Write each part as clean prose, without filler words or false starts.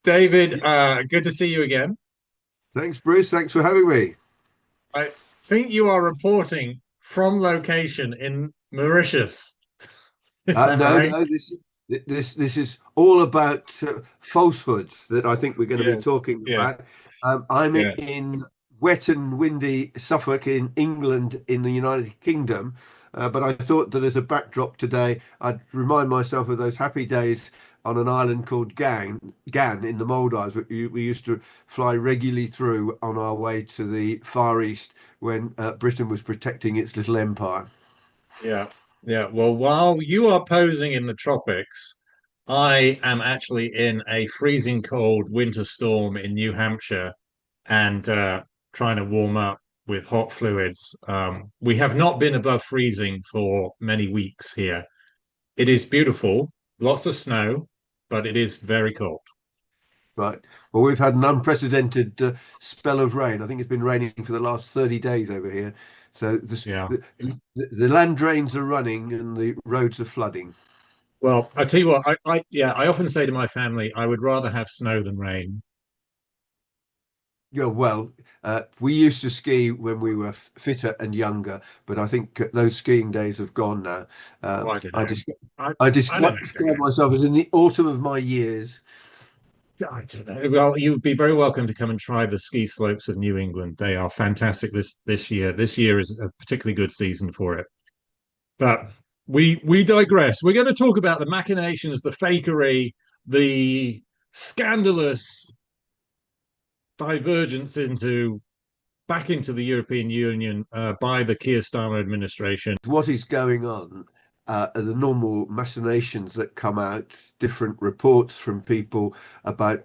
David, good to see you again. Thanks, Bruce. Thanks for having me. I think you are reporting from location in Mauritius. Is that No, right? no, this is all about falsehoods that I think we're going to be Yeah, talking yeah, about. I'm yeah. in wet and windy Suffolk in England, in the United Kingdom. But I thought that as a backdrop today, I'd remind myself of those happy days on an island called Gan in the Maldives. We used to fly regularly through on our way to the Far East when Britain was protecting its little empire. Yeah, yeah. Well, while you are posing in the tropics, I am actually in a freezing cold winter storm in New Hampshire and trying to warm up with hot fluids. We have not been above freezing for many weeks here. It is beautiful, lots of snow, but it is very cold. Right. Well, we've had an unprecedented spell of rain. I think it's been raining for the last 30 days over here. So Yeah. the land drains are running and the roads are flooding. Well, I tell you what, I often say to my family, I would rather have snow than rain. Yeah, well, we used to ski when we were fitter and younger, but I think those skiing days have gone now. Oh, Um, I don't I know. just I I I don't describe know. myself as in the autumn of my years. I don't know. Well, you'd be very welcome to come and try the ski slopes of New England. They are fantastic this year. This year is a particularly good season for it. But we digress. We're going to talk about the machinations, the fakery, the scandalous divergence into back into the European Union by the Keir Starmer administration. What is going on are the normal machinations that come out, different reports from people about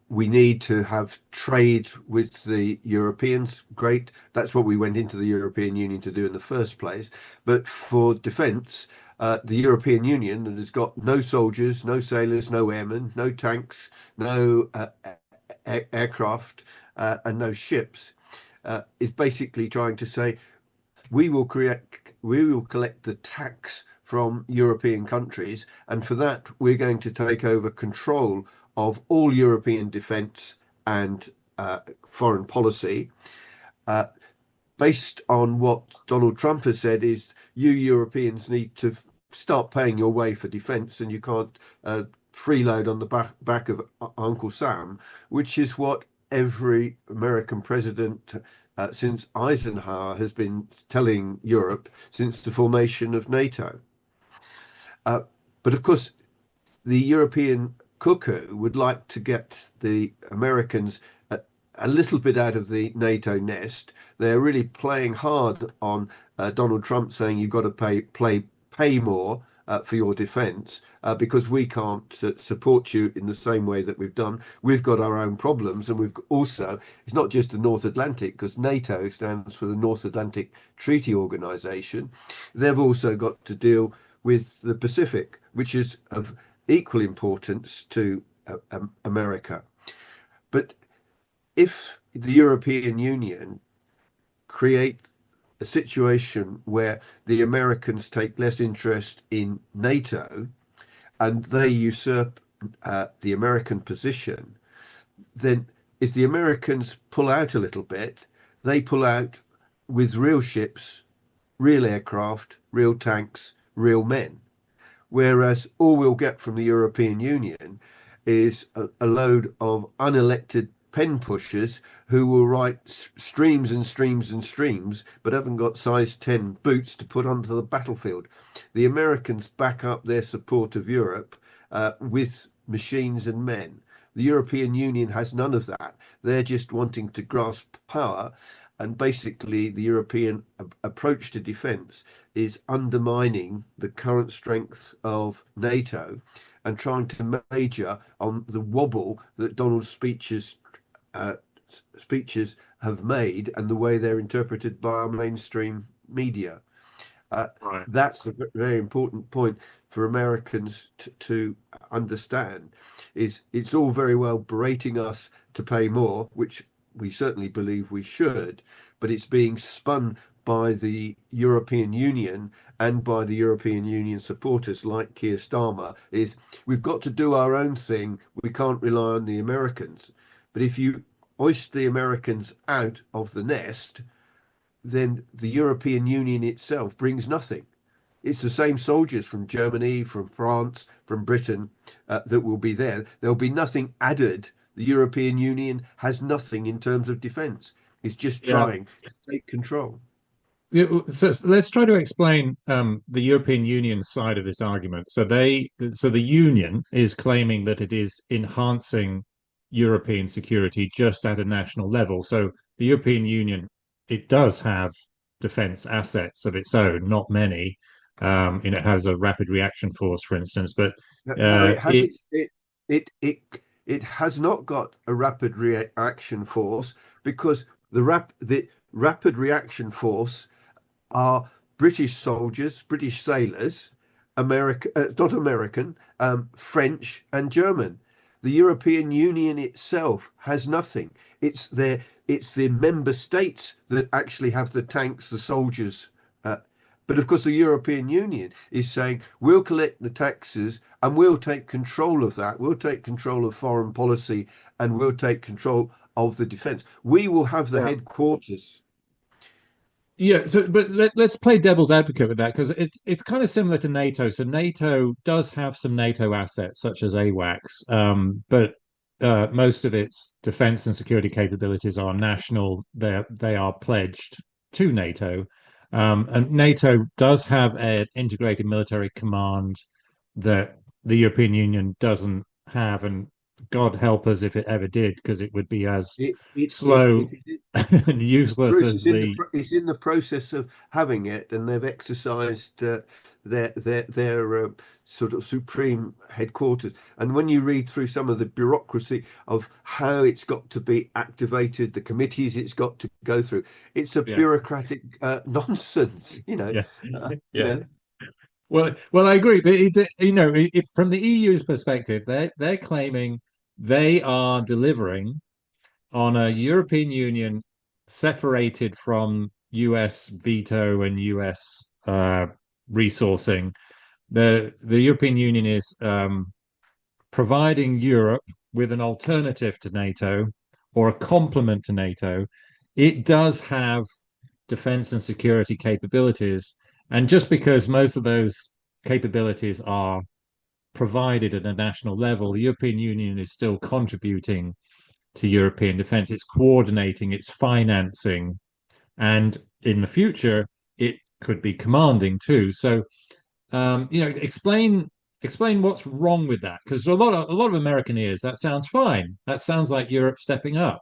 we need to have trade with the Europeans. Great. That's what we went into the European Union to do in the first place. But for defence, the European Union that has got no soldiers, no sailors, no airmen, no tanks, no aircraft, and no ships, is basically trying to say we will collect the tax from European countries, and for that we're going to take over control of all European defence and foreign policy. Uh, Based on what Donald Trump has said, is you Europeans need to start paying your way for defence, and you can't freeload on the back of Uncle Sam, which is what every American president since Eisenhower has been telling Europe since the formation of NATO. Uh, but of course, the European cuckoo would like to get the Americans a little bit out of the NATO nest. They're really playing hard on Donald Trump saying you've got to pay more for your defence because we can't support you in the same way that we've done. We've got our own problems, and we've also, it's not just the North Atlantic, because NATO stands for the North Atlantic Treaty Organization. They've also got to deal with the Pacific, which is of equal importance to America. But if the European Union create a situation where the Americans take less interest in NATO and they usurp the American position, then if the Americans pull out a little bit, they pull out with real ships, real aircraft, real tanks, real men. Whereas all we'll get from the European Union is a load of unelected pen pushers who will write streams and streams and streams, but haven't got size 10 boots to put onto the battlefield. The Americans back up their support of Europe with machines and men. The European Union has none of that. They're just wanting to grasp power. And basically, the European approach to defence is undermining the current strength of NATO and trying to major on the wobble that Donald's uh, speeches have made and the way they're interpreted by our mainstream media. Uh, Right. that's a very important point for Americans to understand. Is it's all very well berating us to pay more, which we certainly believe we should, but it's being spun by the European Union and by the European Union supporters like Keir Starmer is we've got to do our own thing. We can't rely on the Americans. But if you hoist the Americans out of the nest, then the European Union itself brings nothing. It's the same soldiers from Germany, from France, from Britain that will be there. There'll be nothing added. The European Union has nothing in terms of defence. It's just Yeah. trying to take control. So let's try to explain the European Union side of this argument. So the Union is claiming that it is enhancing European security just at a national level. So the European Union, it does have defense assets of its own, not many. It has a rapid reaction force, for instance, but No, it it hasn't. It has not got a rapid reaction force because the rapid reaction force are British soldiers, British sailors, not American, French and German. The European Union itself has nothing. It's the member states that actually have the tanks, the soldiers. But of course, the European Union is saying we'll collect the taxes and we'll take control of that. We'll take control of foreign policy and we'll take control of the defence. We will have the headquarters. Yeah, so but let's play devil's advocate with that because it's kind of similar to NATO. So NATO does have some NATO assets such as AWACS, but most of its defense and security capabilities are national. They are pledged to NATO, and NATO does have an integrated military command that the European Union doesn't have, and God help us if it ever did, because it would be as slow It and useless Bruce, as the it's in the process of having it, and they've exercised their sort of supreme headquarters. And when you read through some of the bureaucracy of how it's got to be activated, the committees it's got to go through, it's a yeah. bureaucratic nonsense. Yeah, You yeah. know, Well, I agree, but if from the EU's perspective, they're claiming they are delivering on a European Union separated from US veto and US resourcing. The European Union is providing Europe with an alternative to NATO or a complement to NATO. It does have defense and security capabilities. And just because most of those capabilities are provided at a national level, the European Union is still contributing to European defense. It's coordinating, it's financing, and in the future, it could be commanding too. So, explain what's wrong with that, because a lot of American ears that sounds fine. That sounds like Europe stepping up.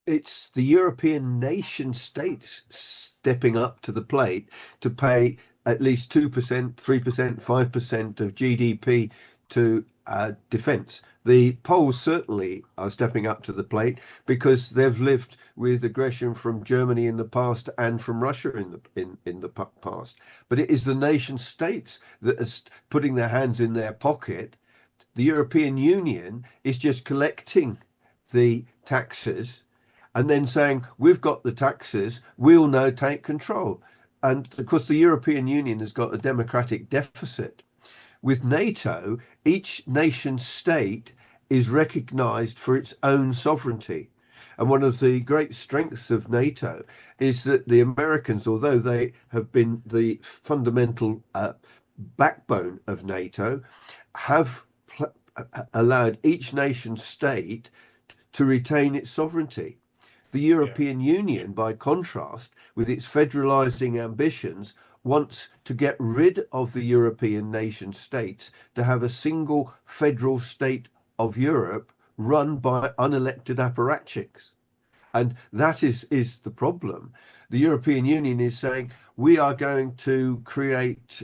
it's the European nation states stepping up to the plate to pay at least 2%, 3%, 5% of GDP to defence. The Poles certainly are stepping up to the plate because they've lived with aggression from Germany in the past and from Russia in the past. But it is the nation states that are putting their hands in their pocket. The European Union is just collecting the taxes and then saying, we've got the taxes, we'll now take control. And of course, the European Union has got a democratic deficit. With NATO, each nation state is recognized for its own sovereignty. And one of the great strengths of NATO is that the Americans, although they have been the fundamental backbone of NATO, have allowed each nation state to retain its sovereignty. The Yeah, European Union, by contrast, with its federalising ambitions, wants to get rid of the European nation states to have a single federal state of Europe run by unelected apparatchiks. And that is the problem. The European Union is saying we are going to create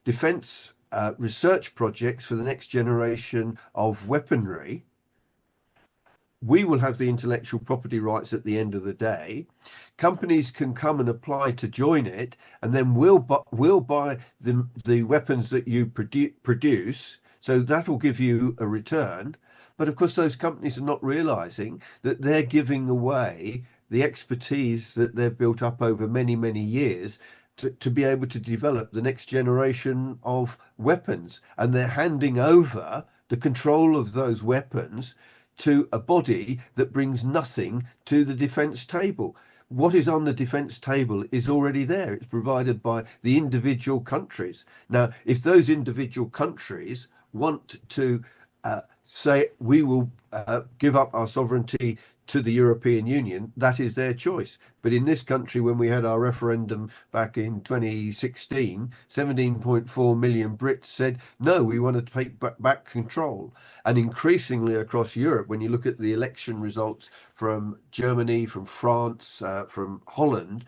defence research projects for the next generation of weaponry. We will have the intellectual property rights at the end of the day. Companies can come and apply to join it, and then we'll buy the weapons that you produce. So that'll give you a return. But of course, those companies are not realizing that they're giving away the expertise that they've built up over many, many years to be able to develop the next generation of weapons. And they're handing over the control of those weapons to a body that brings nothing to the defence table. What is on the defence table is already there. It's provided by the individual countries. Now, if those individual countries want to say we will give up our sovereignty to the European Union, that is their choice. But in this country, when we had our referendum back in 2016, 17.4 million Brits said, no, we want to take back control. And increasingly across Europe, when you look at the election results from Germany, from France, from Holland,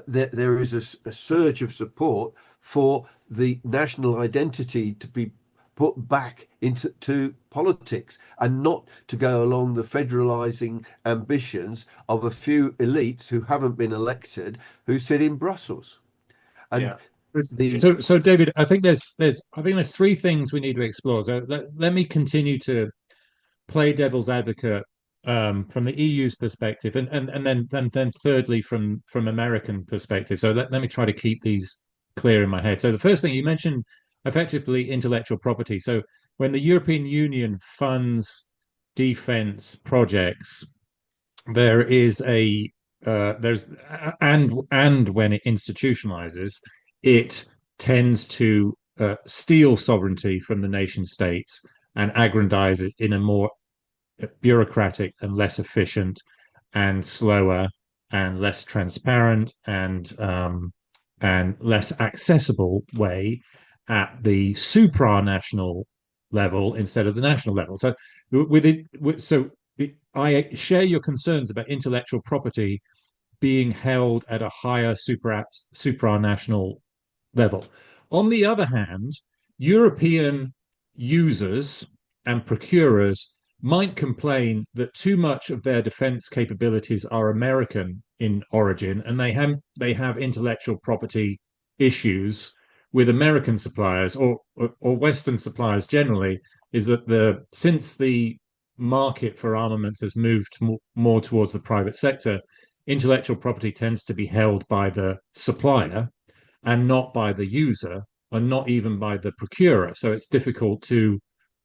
there is a surge of support for the national identity to be put back into politics and not to go along the federalizing ambitions of a few elites who haven't been elected who sit in Brussels. And Yeah. the So David, I think there's three things we need to explore. So let me continue to play devil's advocate from the EU's perspective, and then thirdly from American perspective. So let me try to keep these clear in my head. So the first thing you mentioned, effectively intellectual property. So when the European Union funds defense projects, there is a there's and when it institutionalizes, it tends to steal sovereignty from the nation states and aggrandize it in a more bureaucratic and less efficient and slower and less transparent and less accessible way at the supranational level instead of the national level. So with it, I share your concerns about intellectual property being held at a higher supranational level. On the other hand, European users and procurers might complain that too much of their defense capabilities are American in origin, and they have intellectual property issues with American suppliers or Western suppliers generally. Is that since the market for armaments has moved more towards the private sector, intellectual property tends to be held by the supplier and not by the user, and not even by the procurer. So it's difficult to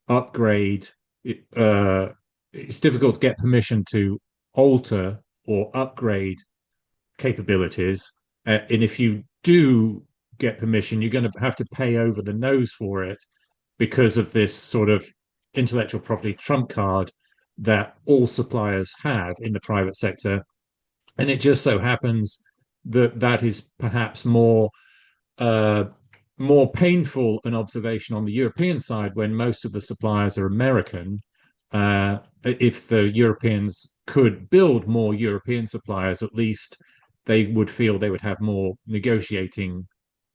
upgrade. It's difficult to get permission to alter or upgrade capabilities. And if you do get permission, you're going to have to pay over the nose for it because of this sort of intellectual property trump card that all suppliers have in the private sector. And it just so happens that that is perhaps uh, more painful an observation on the European side when most of the suppliers are American. If the Europeans could build more European suppliers, at least they would feel they would have more negotiating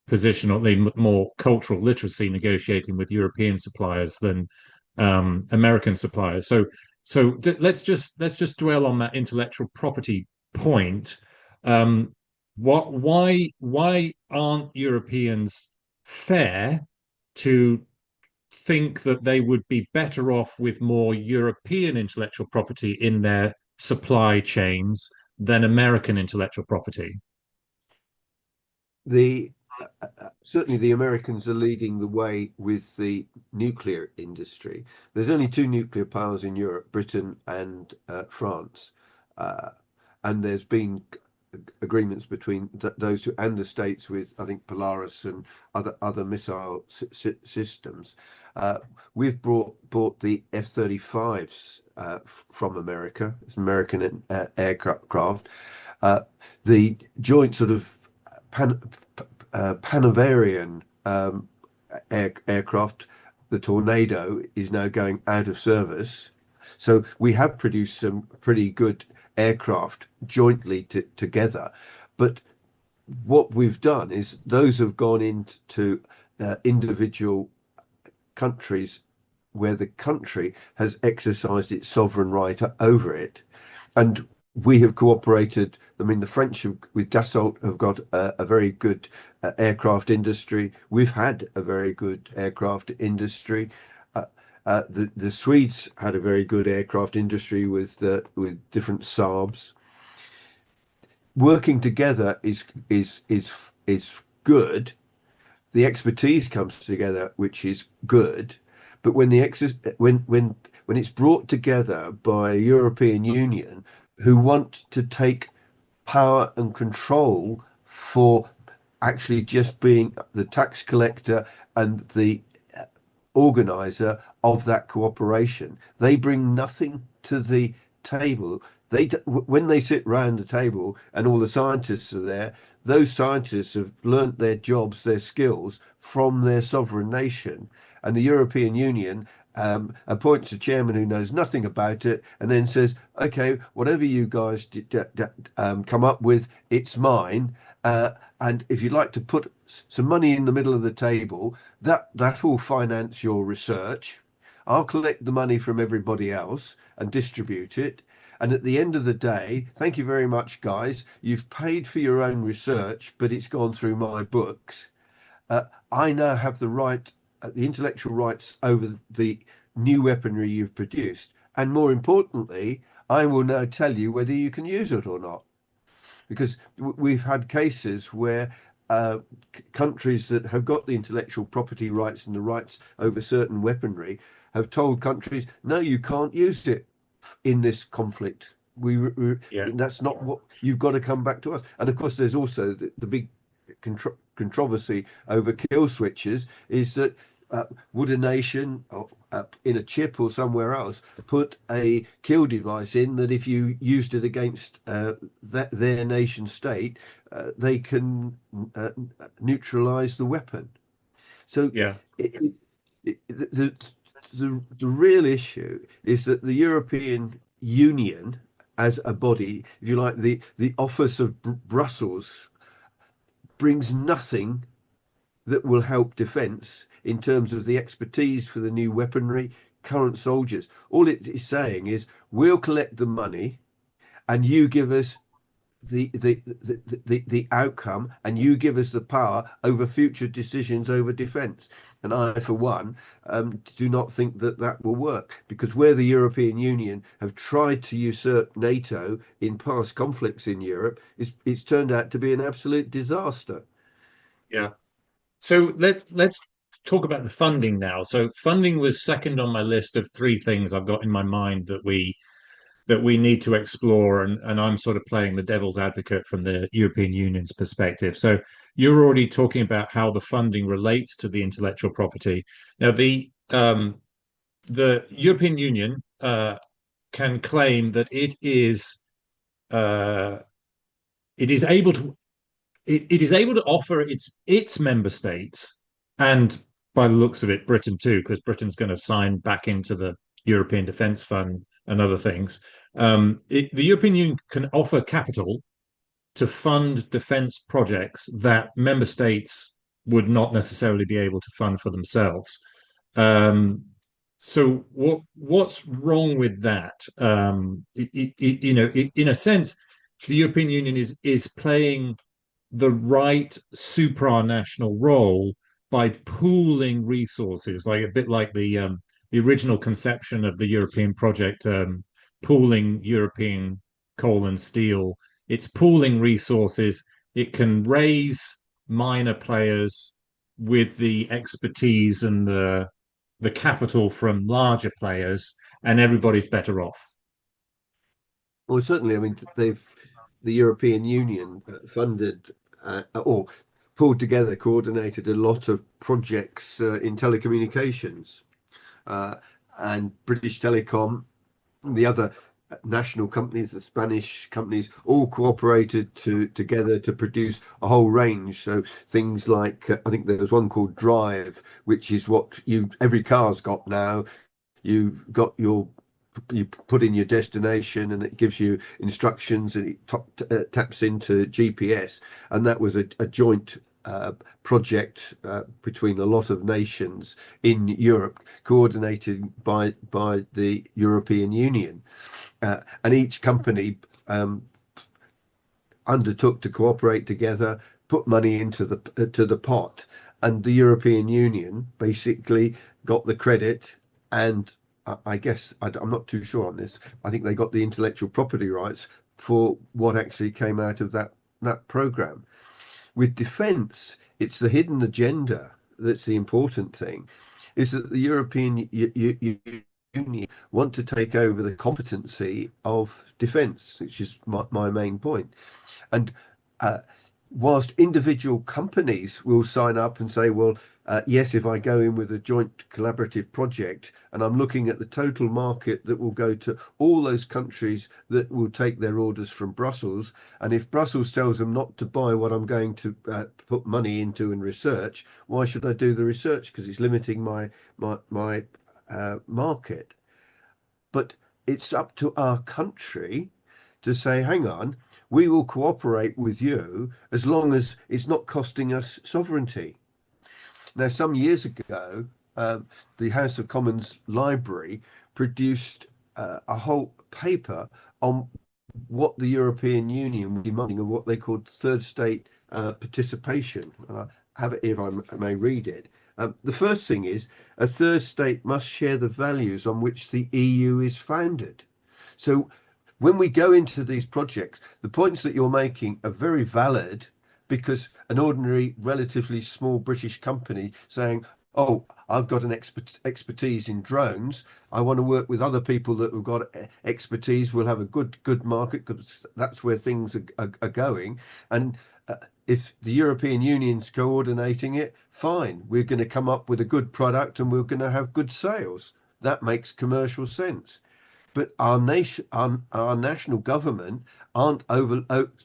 position, or more cultural literacy negotiating with European suppliers than American suppliers. So let's just dwell on that intellectual property point. Why aren't Europeans fair to think that they would be better off with more European intellectual property in their supply chains than American intellectual property? the Certainly the Americans are leading the way with the nuclear industry. There's only two nuclear powers in Europe, Britain and France, uh, and there's been agreements between those two and the states with, I think, Polaris and other missile systems. We've bought the F-35s from America. It's American aircraft. The joint sort of Panavarian aircraft, the Tornado, is now going out of service. So we have produced some pretty good aircraft jointly together. But what we've done is those have gone into individual countries where the country has exercised its sovereign right over it. And we have cooperated. I mean, the French with Dassault have got a very good aircraft industry. We've had a very good aircraft industry. The Swedes had a very good aircraft industry with different Saabs. Working together is good. The expertise comes together, which is good. But when the ex when it's brought together by a European Union who want to take power and control for actually just being the tax collector and the organizer of that cooperation. They bring nothing to the table. When they sit round the table and all the scientists are there, those scientists have learnt their jobs, their skills from their sovereign nation. And the European Union appoints a chairman who knows nothing about it and then says, okay, whatever you guys come up with, it's mine. And if you'd like to put some money in the middle of the table, that will finance your research. I'll collect the money from everybody else and distribute it. And at the end of the day, thank you very much, guys. You've paid for your own research, but it's gone through my books. I now have the intellectual rights over the new weaponry you've produced. And more importantly, I will now tell you whether you can use it or not. Because we've had cases where countries that have got the intellectual property rights and the rights over certain weaponry have told countries, no, you can't use it in this conflict. Yeah. That's not what you've got to come back to us. And of course, there's also the big controversy over kill switches is that would a nation in a chip or somewhere else put a kill device in that if you used it against their nation state, they can neutralize the weapon. So Yeah. it, the real issue is that the European Union as a body, if you like, the office of Brussels brings nothing that will help defence in terms of the expertise for the new weaponry, current soldiers. All it is saying is we'll collect the money and you give us the outcome and you give us the power over future decisions over defence. And I, for one, do not think that that will work because where the European Union have tried to usurp NATO in past conflicts in Europe, it's turned out to be an absolute disaster. Yeah. So let's talk about the funding now. So funding was second on my list of three things I've got in my mind that we need to explore, and I'm sort of playing the devil's advocate from the European Union's perspective. So you're already talking about how the funding relates to the intellectual property. Now the European Union can claim that uh, it is able to it is able to offer its member states, and by the looks of it, Britain too, because Britain's going to sign back into the European Defence Fund and other things. The European Union can offer capital to fund defence projects that member states would not necessarily be able to fund for themselves. Um, so what's wrong with that? In a sense, the European Union is playing the right supranational role by pooling resources, like a bit like the original conception of the European project, pooling European coal and steel. It's pooling resources. It can raise minor players with the expertise and the capital from larger players, and everybody's better off. Well, certainly, I mean, the European Union funded or pulled together, coordinated a lot of projects in telecommunications, uh, and British Telecom, the other national companies, the Spanish companies, all cooperated together to produce a whole range. So things like I think there was one called Drive, which is what every car's got now. You've got you put in your destination and it gives you instructions and it taps into GPS. And that was a joint project between a lot of nations in Europe, coordinated by the European Union. And each company undertook to cooperate together, put money into the pot, and the European Union basically got the credit. And I guess I'm not too sure on this. I think they got the intellectual property rights for what actually came out of that program, With defence, it's the hidden agenda that's the important thing, is that the Union want to take over the competency of defence, which is my main point. And uh, whilst individual companies will sign up and say, well, yes, if I go in with a joint collaborative project and I'm looking at the total market that will go to all those countries that will take their orders from Brussels, and if Brussels tells them not to buy what I'm going to put money into in research, why should I do the research? Because it's limiting my market. But it's up to our country to say, hang on, we will cooperate with you as long as it's not costing us sovereignty. Now, some years ago, the House of Commons Library produced a whole paper on what the European Union was demanding of what they called third state participation. And I have it here if I may read it. The first thing is a third state must share the values on which the EU is founded. So when we go into these projects, the points that you're making are very valid because an ordinary, relatively small British company saying, oh, I've got an expertise in drones. I want to work with other people that have got expertise. We'll have a good market because that's where things are going. And if the European Union's coordinating it, fine. We're going to come up with a good product and we're going to have good sales. That makes commercial sense. But our nation, our national government aren't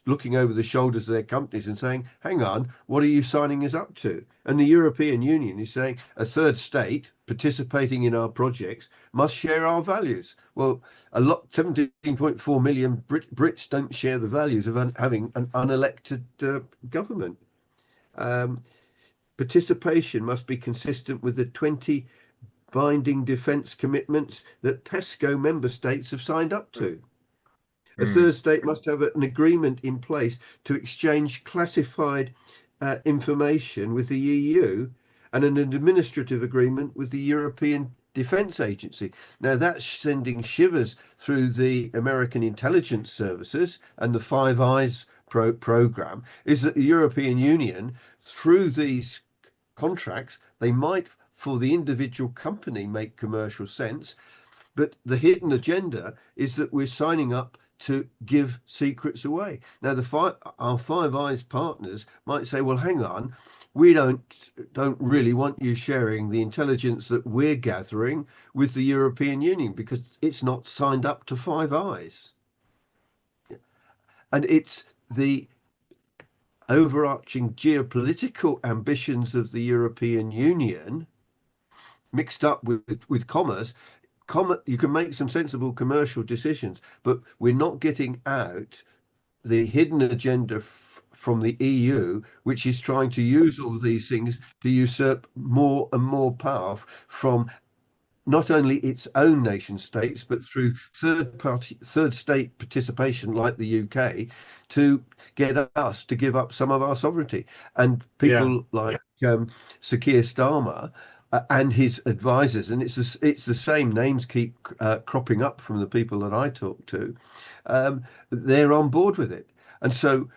looking over the shoulders of their companies and saying, hang on, what are you signing us up to? And the European Union is saying a third state participating in our projects must share our values. Well, 17.4 million Brits don't share the values of having an unelected government. Um, Participation must be consistent with the 20 binding defence commitments that PESCO member states have signed up to. A Mm. third state must have an agreement in place to exchange classified information with the EU and an administrative agreement with the European Defence Agency. Now that's sending shivers through the American intelligence services, and the Five Eyes program is that the European Union, through these contracts, they might for the individual company make commercial sense, but the hidden agenda is that we're signing up to give secrets away. Now, our Five Eyes partners might say, "Well, hang on, we don't really want you sharing the intelligence that we're gathering with the European Union because it's not signed up to Five Eyes." And it's the overarching geopolitical ambitions of the European Union mixed up with commerce. You can make some sensible commercial decisions, but we're not getting out the hidden agenda from the EU, which is trying to use all these things to usurp more and more power from not only its own nation states, but through third state participation like the UK to get us to give up some of our sovereignty. And Yeah. people like Sir Keir Starmer and his advisors, and it's the same names keep cropping up from the people that I talk to, they're on board with it. And so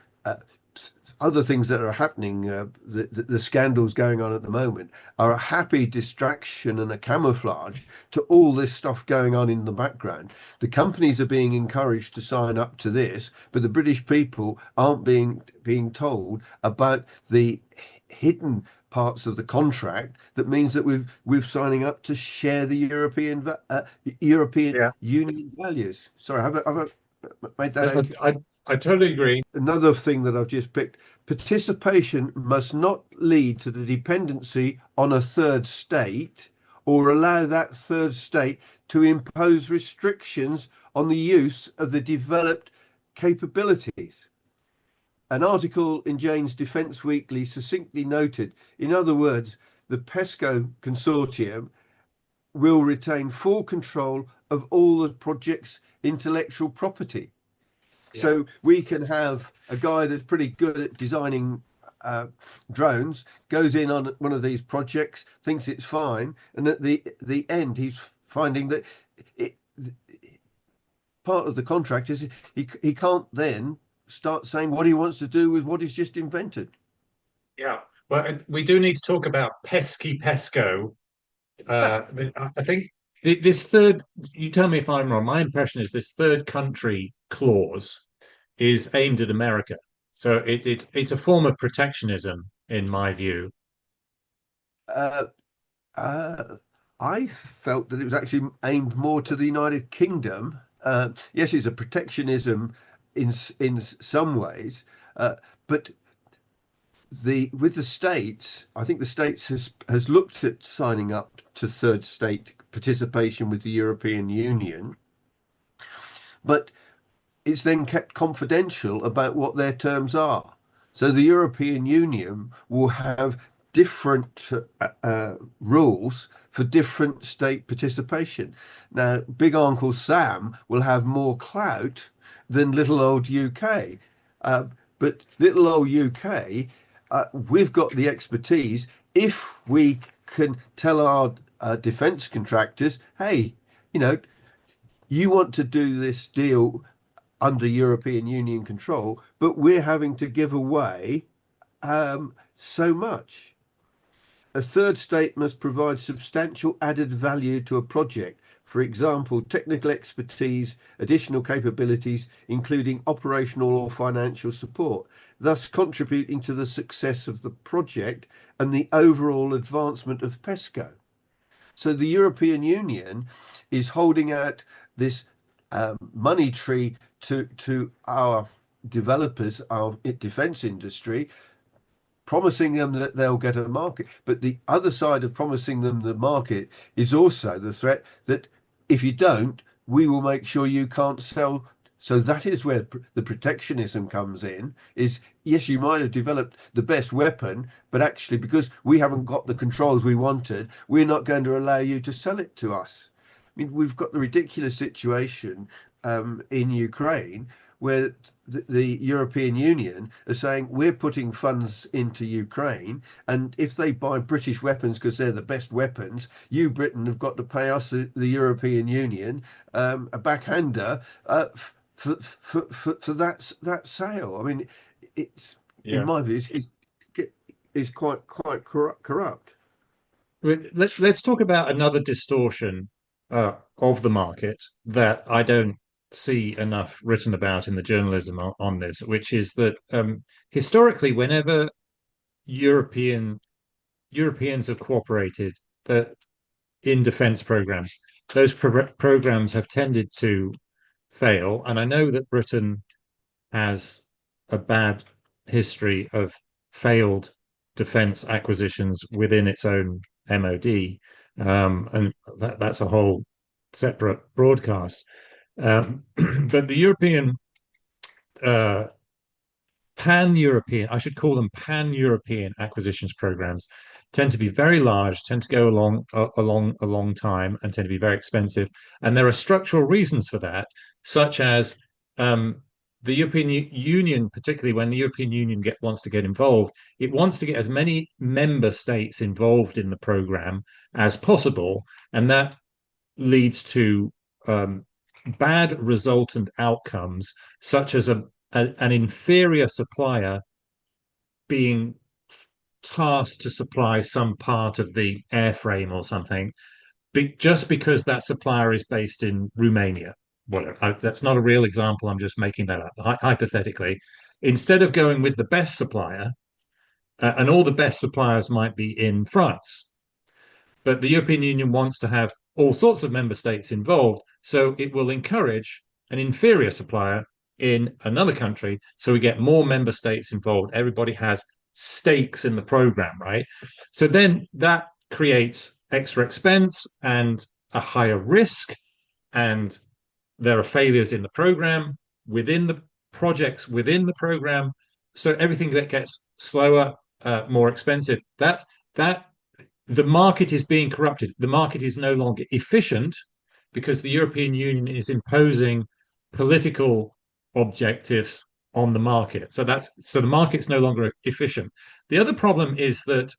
other things that are happening, the scandals going on at the moment, are a happy distraction and a camouflage to all this stuff going on in the background. The companies are being encouraged to sign up to this, but the British people aren't being told about the hidden parts of the contract that means that we're signing up to share the European Yeah. Union values. Sorry, have I made that I, okay? I, I totally agree. Another thing that I've just picked, participation must not lead to the dependency on a third state or allow that third state to impose restrictions on the use of the developed capabilities. An article in Jane's Defence Weekly succinctly noted, in other words, the PESCO consortium will retain full control of all the project's intellectual property. Yeah. So we can have a guy that's pretty good at designing drones, goes in on one of these projects, thinks it's fine, and at the end he's finding that it, part of the contract is he can't then start saying what he wants to do with what he's just invented. Yeah. Well, we do need to talk about pesky pesco. I think this third, you tell me if I'm wrong, my impression is this third country clause is aimed at America. So it's a form of protectionism, in my view. Uh, uh, I felt that it was actually aimed more to the United Kingdom. Yes, it's a protectionism in some ways, but the with the states, I think the states has looked at signing up to third state participation with the European Union, but it's then kept confidential about what their terms are. So the European Union will have different rules for different state participation. Now, Big Uncle Sam will have more clout than little old UK. Uh, but little old UK, we've got the expertise. If we can tell our defence contractors, hey, you know, you want to do this deal under European Union control, but we're having to give away so much. A third state must provide substantial added value to a project. For example, technical expertise, additional capabilities, including operational or financial support, thus contributing to the success of the project and the overall advancement of PESCO. So the European Union is holding out this money tree to our developers, our defense industry, promising them that they'll get a market. But the other side of promising them the market is also the threat that if you don't, we will make sure you can't sell. So that is where the protectionism comes in, is yes, you might have developed the best weapon, but actually because we haven't got the controls we wanted, we're not going to allow you to sell it to us. I mean, we've got the ridiculous situation in Ukraine where the European Union are saying we're putting funds into Ukraine, and if they buy British weapons because they're the best weapons, you Britain have got to pay us, the European Union, a backhander for that sale. I mean, it's in Yeah. my view, is quite corrupt. Let's talk about another distortion of the market that I don't see enough written about in the journalism on this, which is that historically, whenever European Europeans have cooperated that in defense programs, those programs have tended to fail. And I know that Britain has a bad history of failed defense acquisitions within its own MOD, and that's a whole separate broadcast. But the European uh, pan-European, I should call them pan-European acquisitions programs, tend to be very large, tend to go along a long time, and tend to be very expensive. And there are structural reasons for that, such as the European Union, particularly when the European Union wants to get involved, it wants to get as many member states involved in the program as possible, and that leads to um, bad resultant outcomes, such as an inferior supplier being tasked to supply some part of the airframe or something, just because that supplier is based in Romania. Whatever. That's not a real example. I'm just making that up. Hypothetically, instead of going with the best supplier, and all the best suppliers might be in France, but the European Union wants to have all sorts of member states involved, so it will encourage an inferior supplier in another country, so we get more member states involved. Everybody has stakes in the program, right? So then that creates extra expense and a higher risk, and there are failures in the program within the projects within the program. So everything that gets slower, more expensive. That the market is being corrupted. The market is no longer efficient because the European Union is imposing political objectives on the market. So the market's no longer efficient. The other problem is that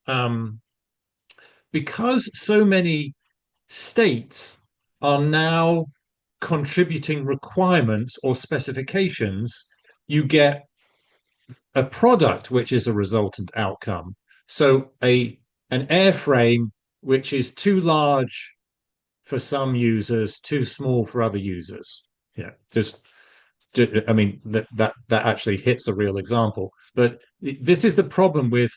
because so many states are now contributing requirements or specifications, you get a product which is a resultant outcome. So an airframe which is too large for some users, too small for other users. Yeah, just I mean that actually hits a real example. But this is the problem with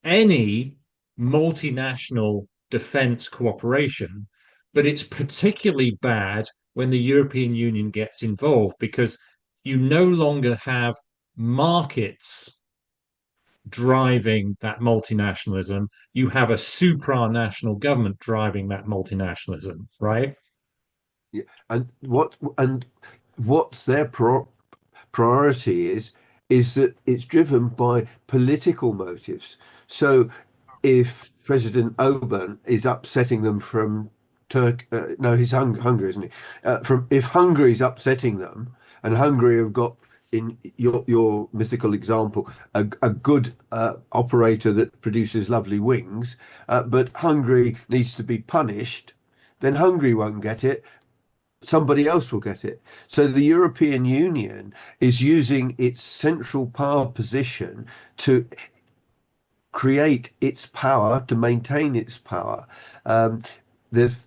any multinational defense cooperation, but it's particularly bad when the European Union gets involved because you no longer have markets driving that multinationalism. You have a supranational government driving that multinationalism, right? Yeah. And what's their priority is that it's driven by political motives. So if President Orbán is upsetting them from no, he's Hungary, isn't he? From if Hungary's upsetting them, and Hungary have got, in your mythical example, a good operator that produces lovely wings, but Hungary needs to be punished, then Hungary won't get it, somebody else will get it. So the European Union is using its central power position to create its power, to maintain its power. Um,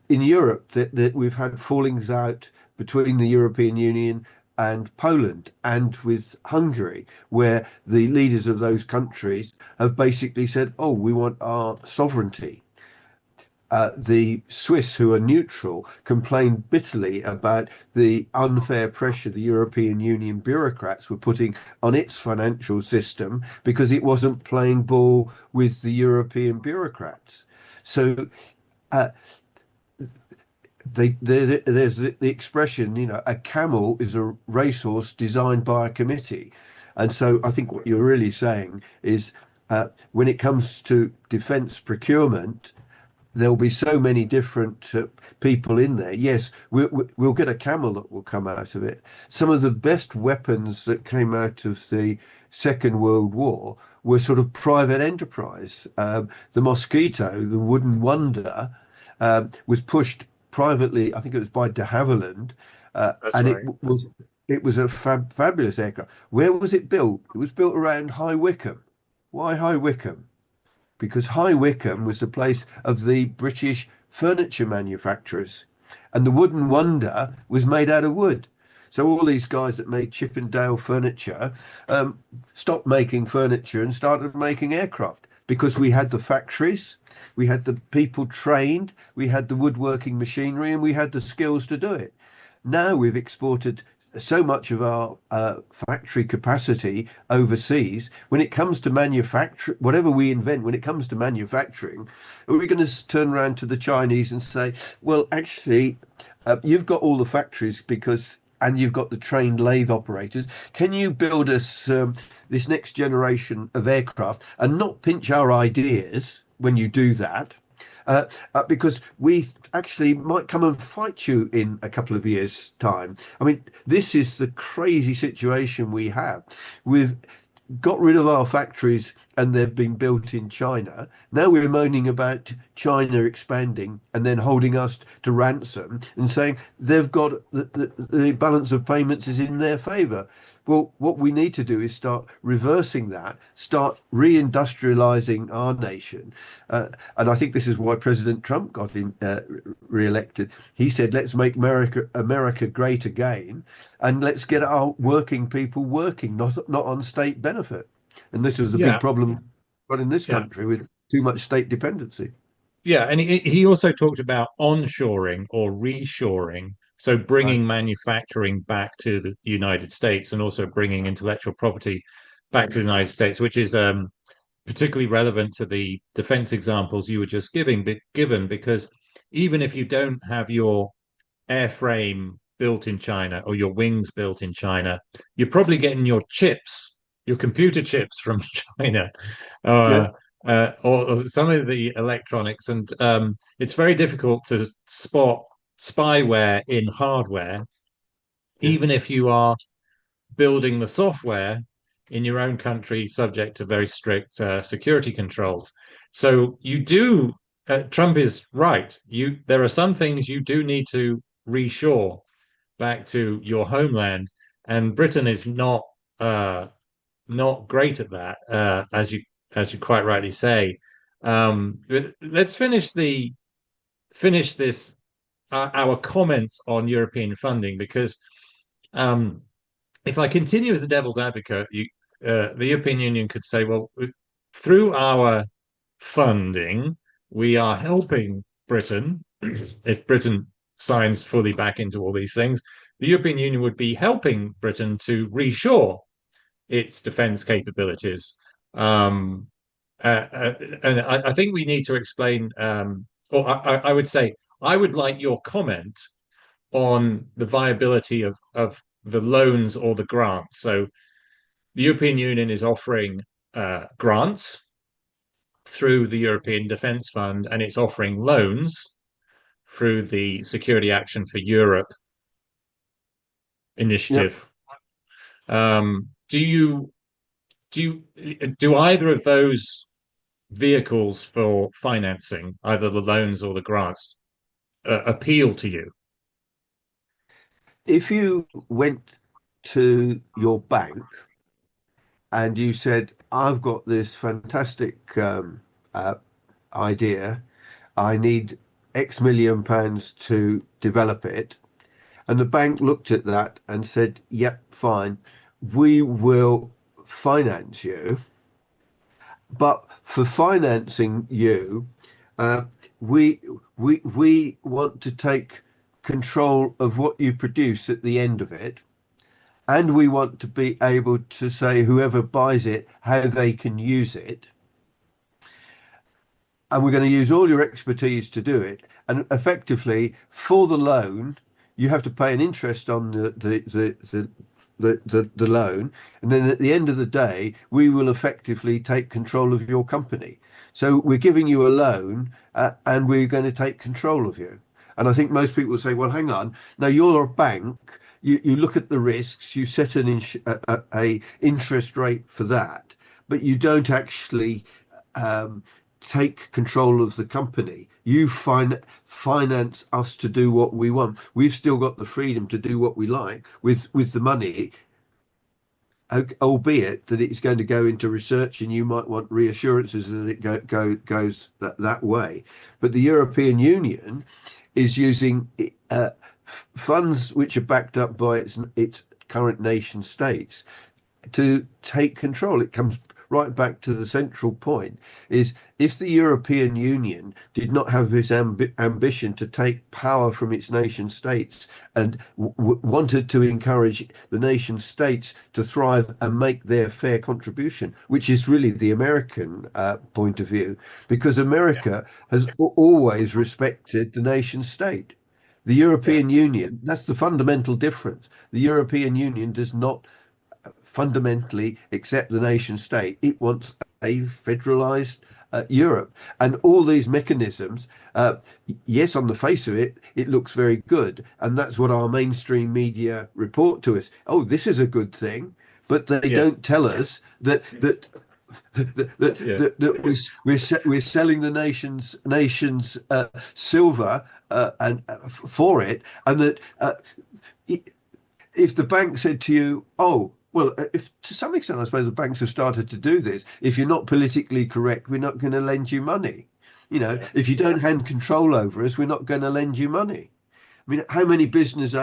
in Europe, that we've had fallings out between the European Union and Poland and with Hungary, where the leaders of those countries have basically said, "Oh, we want our sovereignty." The Swiss, who are neutral, complained bitterly about the unfair pressure the European Union bureaucrats were putting on its financial system because it wasn't playing ball with the European bureaucrats. So uh, there's the expression, a camel is a racehorse designed by a committee. And so I think what you're really saying is when it comes to defence procurement, there'll be so many different people in there. Yes, we'll get a camel that will come out of it. Some of the best weapons that came out of the Second World War were sort of private enterprise. The Mosquito, the Wooden Wonder, was pushed privately. I think it was by de Havilland, That's and right. it was a fabulous aircraft. Where was it built? It was built around High Wycombe. Why High Wycombe? Because High Wycombe was the place of the British furniture manufacturers, and the Wooden Wonder was made out of wood. So all these guys that made Chippendale furniture stopped making furniture and started making aircraft because we had the factories, we had the people trained, we had the woodworking machinery, and we had the skills to do it. Now we've exported so much of our factory capacity overseas. When it comes to manufacture, whatever we invent, when it comes to manufacturing, are we going to turn around to the Chinese and say, well, actually, you've got all the factories and you've got the trained lathe operators. Can you build us this next generation of aircraft and not pinch our ideas when you do that? Because we actually might come and fight you in a couple of years' time. I mean, this is the crazy situation we have. We've got rid of our factories and they've been built in China. Now we're moaning about China expanding and then holding us to ransom and saying they've got the balance of payments is in their favour. Well, what we need to do is start reversing that, start reindustrializing our nation. And I think this is why President Trump got re-elected. He said, let's make America great again, and let's get our working people working, not on state benefit. And this is the big Yeah, problem got in this yeah. country with too much state dependency. Yeah, and he also talked about onshoring or reshoring, so Right. bringing manufacturing back to the United States and also bringing intellectual property back to the United States, which is particularly relevant to the defense examples you were just given, because even if you don't have your airframe built in China or your wings built in China, you're probably getting your chips, your computer chips from China, Yeah. uh, or some of the electronics. And it's very difficult to spot spyware in hardware, Yeah. even if you are building the software in your own country, subject to very strict security controls. So you do. Trump is right. There are some things you do need to reshore back to your homeland, and Britain is not. not great at that, as you quite rightly say. But let's finish this our comments on European funding because um, if I continue as the devil's advocate, the European Union could say, well, through our funding, we are helping Britain. If Britain signs fully back into all these things, the European Union would be helping Britain to reshore its defense capabilities. Um, and I think we need to explain, or I would say, I would like your comment on the viability of the loans or the grants. So the European Union is offering grants through the European Defence Fund, and it's offering loans through the Security Action for Europe Yep. initiative. Do you do either of those vehicles for financing, either the loans or the grants, appeal to you? If you went to your bank and you said, I've got this fantastic idea, I need X million pounds to develop it. And the bank looked at that and said, yep, fine, we will finance you. But for financing you, uh, we we want to take control of what you produce at the end of it, and we want to be able to say whoever buys it how they can use it, and we're going to use all your expertise to do it. And effectively, for the loan, you have to pay an interest on the loan, and then at the end of the day, we will effectively take control of your company. So we're giving you a loan, and we're going to take control of you. And I think most people will say, well, hang on, now you're a bank. You look at the risks, you set a interest rate for that, but you don't actually um, take control of the company. You finance us to do what we want. We've still got the freedom to do what we like with the money, albeit that it's going to go into research, and you might want reassurances that it goes that way. But the European Union is using funds which are backed up by its current nation states to take control. It comes right back to the central point is if the European Union did not have this ambition to take power from its nation states and wanted to encourage the nation states to thrive and make their fair contribution, which is really the American point of view, because Yeah, America has always respected the nation state. The yeah, European Union, that's the fundamental difference. The European Union does not fundamentally accept the nation state. It wants a federalized Europe. And all these mechanisms, yes, on the face of it, it looks very good. And that's what our mainstream media report to us. Oh, this is a good thing. But they yeah, don't tell us yeah, we're selling the nation's silver and for it, and that if the bank said to you, "Oh, well, if to some extent, I suppose the banks have started to do this. If you're not politically correct, we're not going to lend you money. You know, yeah, if you don't hand control over us, we're not going to lend you money." I mean, how many business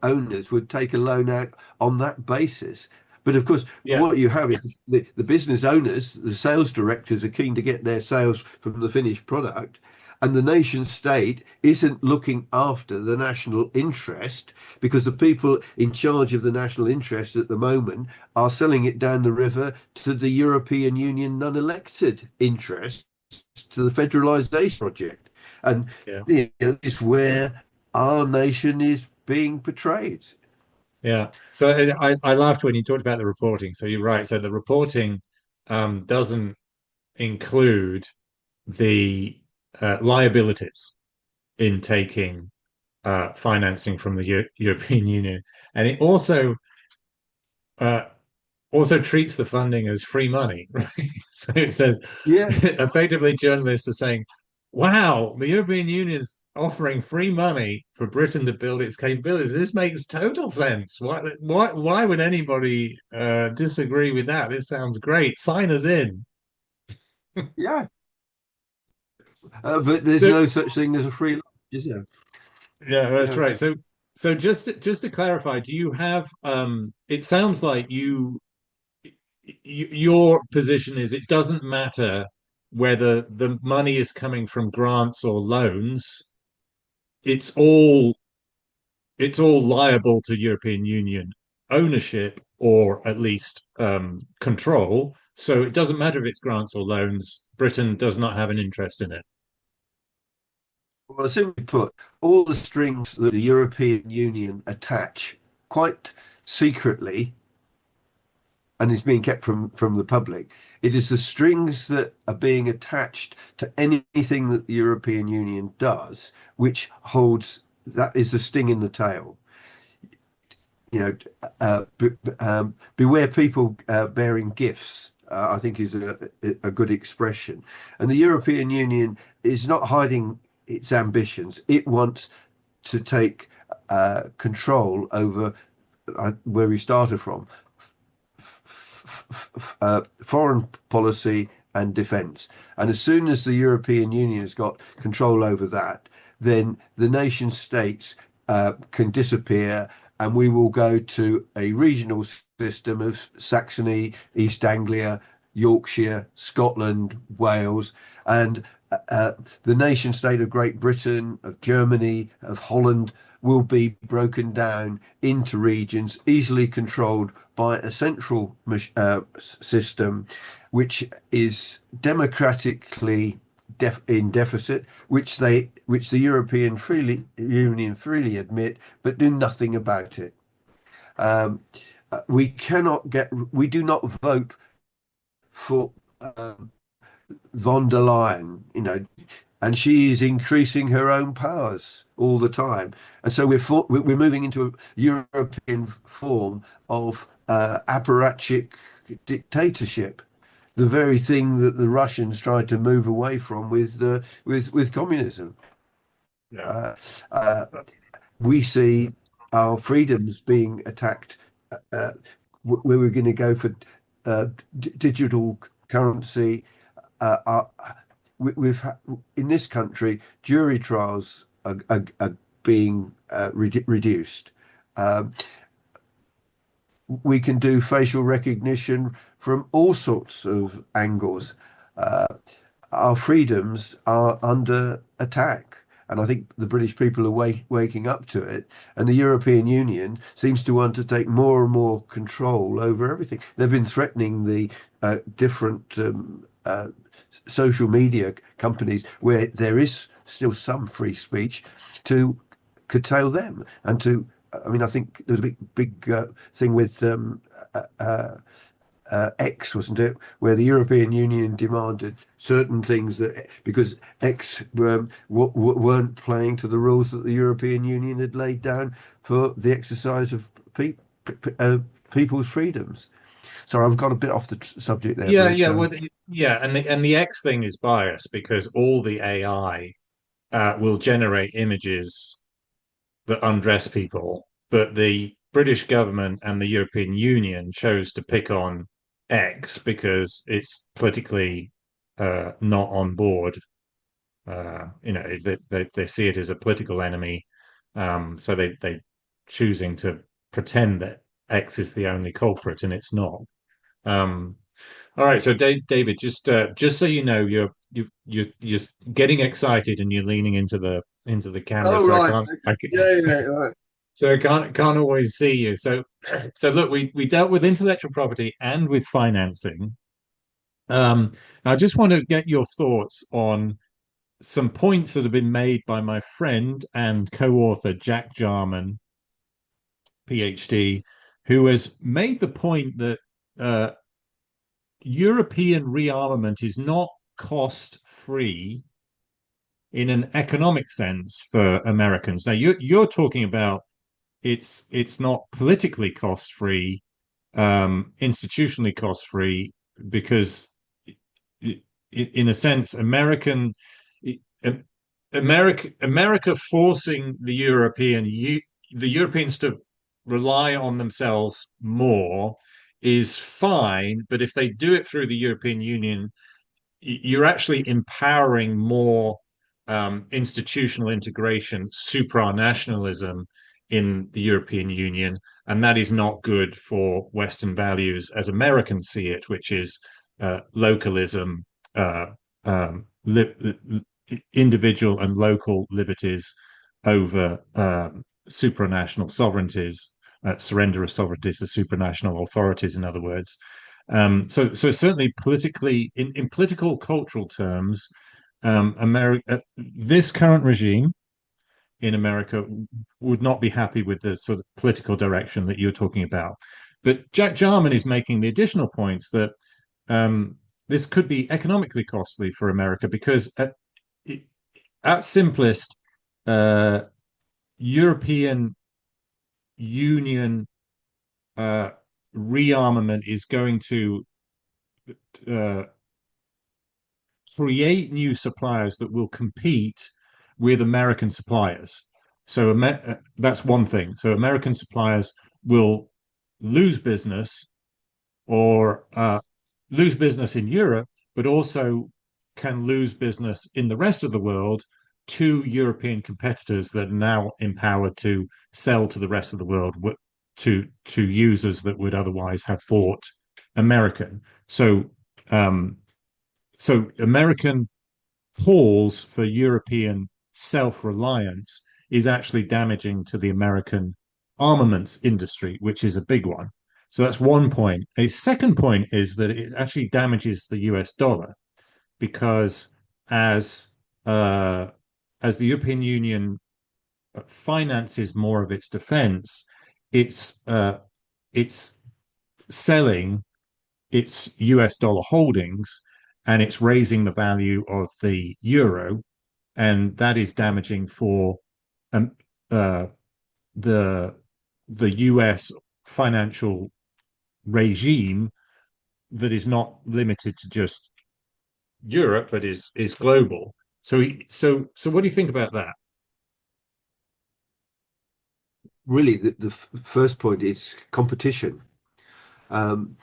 owners would take a loan out on that basis? But of course, yeah, what you have is the business owners, the sales directors are keen to get their sales from the finished product. And the nation state isn't looking after the national interest because the people in charge of the national interest at the moment are selling it down the river to the European Union non-elected interests, to the federalisation project. And yeah, it's where our nation is being portrayed. yeah. So I laughed when you talked about the reporting. So you're right. So the reporting doesn't include the liabilities in taking financing from the European Union, and it uh, also treats the funding as free money, right? So it says Yeah, effectively journalists are saying, "Wow, the European Union's offering free money for Britain to build its capabilities. This makes total sense. Why would anybody disagree with that? This sounds great. Sign us in. Yeah, but there's So no such thing as a free lunch, is there? yeah, that's Yeah. right. So just to clarify, do you have it sounds like your position is it doesn't matter whether the money is coming from grants or loans, it's all it's all liable to European Union ownership or at least control. So it doesn't matter if it's grants or loans. Britain does not have an interest in it. Well, simply put, all the strings that the European Union attach quite secretly and is being kept from the public. It is the strings that are being attached to anything that the European Union does, which holds that is the sting in the tail. You know, beware people bearing gifts. I think is a good expression. And the European Union is not hiding its ambitions. It wants to take control over where we started from, foreign policy and defence. And as soon as the European Union has got control over that, then the nation states can disappear, and we will go to a regional system of Saxony, East Anglia, Yorkshire, Scotland, Wales, and the nation state of Great Britain, of Germany, of Holland will be broken down into regions easily controlled by a central system, which is democratically in deficit, which the Union freely admit, but do nothing about it. Um, we do not vote for von der Leyen, and she is increasing her own powers all the time. And so we're moving into a European form of apparatchik dictatorship, the very thing that the Russians tried to move away from with communism. Yeah. Uh, uh, we see our freedoms being attacked. Where we're going to go for digital currency. Uh, we've in this country, jury trials are being reduced. Um, we can do facial recognition from all sorts of angles. Uh, our freedoms are under attack. And I think the British people are waking up to it. And the European Union seems to want to take more and more control over everything. They've been threatening the different social media companies where there is still some free speech to curtail them and to. I mean, I think there was a big thing with X, wasn't it, where the European Union demanded certain things that because X weren't playing to the rules that the European Union had laid down for the exercise of people's freedoms. Sorry, I've got a bit off the subject there, Yeah, Bruce. yeah, well, yeah, and the X thing is biased because all the AI will generate images that undress people, but the British government and the European Union chose to pick on X because it's politically not on board. They see it as a political enemy, so they choosing to pretend that X is the only culprit, and it's not. Um, all right, so David, just so you know, you're getting excited and you're leaning into the camera, Oh, so right. Okay. Yeah, yeah, right. I can't always see you. So so look, we dealt with intellectual property and with financing. I just want to get your thoughts on some points that have been made by my friend and co-author Jack Jarman, Ph.D., who has made the point that uh, European rearmament is not cost free in an economic sense for Americans. Now you're talking about it's not politically cost free, institutionally cost free, because in a sense, America forcing the Europeans to rely on themselves more is fine, but if they do it through the European Union, you're actually empowering more institutional integration, supranationalism in the European Union, and that is not good for Western values as Americans see it, which is localism, uh, individual and local liberties over supranational sovereignties, surrender of sovereignties to supranational authorities, in other words. So certainly politically, in political cultural terms, America, this current regime in America would not be happy with the sort of political direction that you're talking about. But Jack Jarman is making the additional points that this could be economically costly for America because at simplest, uh, European Union uh, rearmament is going to uh, create new suppliers that will compete with American suppliers. So that's one thing. So American suppliers will lose business or lose business in Europe, but also can lose business in the rest of the world to European competitors that are now empowered to sell to the rest of the world to users that would otherwise have fought American. So um, so American calls for European self-reliance is actually damaging to the American armaments industry, which is a big one. So that's one point. A second point is that it actually damages the US dollar because as uh, as the European Union finances more of its defense, it's selling its US dollar holdings and it's raising the value of the euro, and that is damaging for um, uh, the the US financial regime that is not limited to just Europe but is global. So what do you think about that? Really, the first point is competition. Um,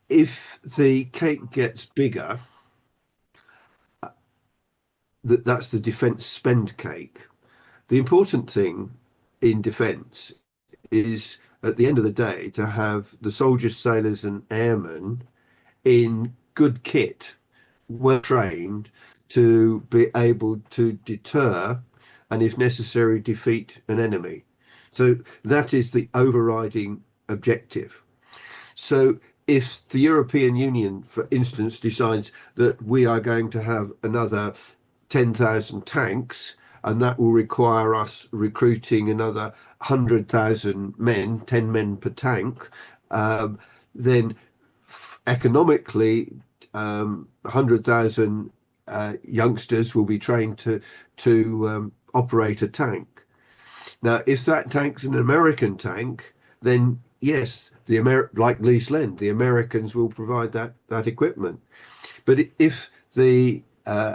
if the cake gets bigger, that's the defence spend cake. The important thing in defence is, at the end of the day, to have the soldiers, sailors, and airmen in good kit, well trained, to be able to deter and, if necessary, defeat an enemy. So that is the overriding objective. So if the European Union, for instance, decides that we are going to have another 10,000 tanks, and that will require us recruiting another 100,000 men, 10 men per tank, then economically, 100,000 youngsters will be trained to operate a tank. Now, if that tank's an American tank, then yes, like Lee Slend, the Americans will provide that equipment. But if the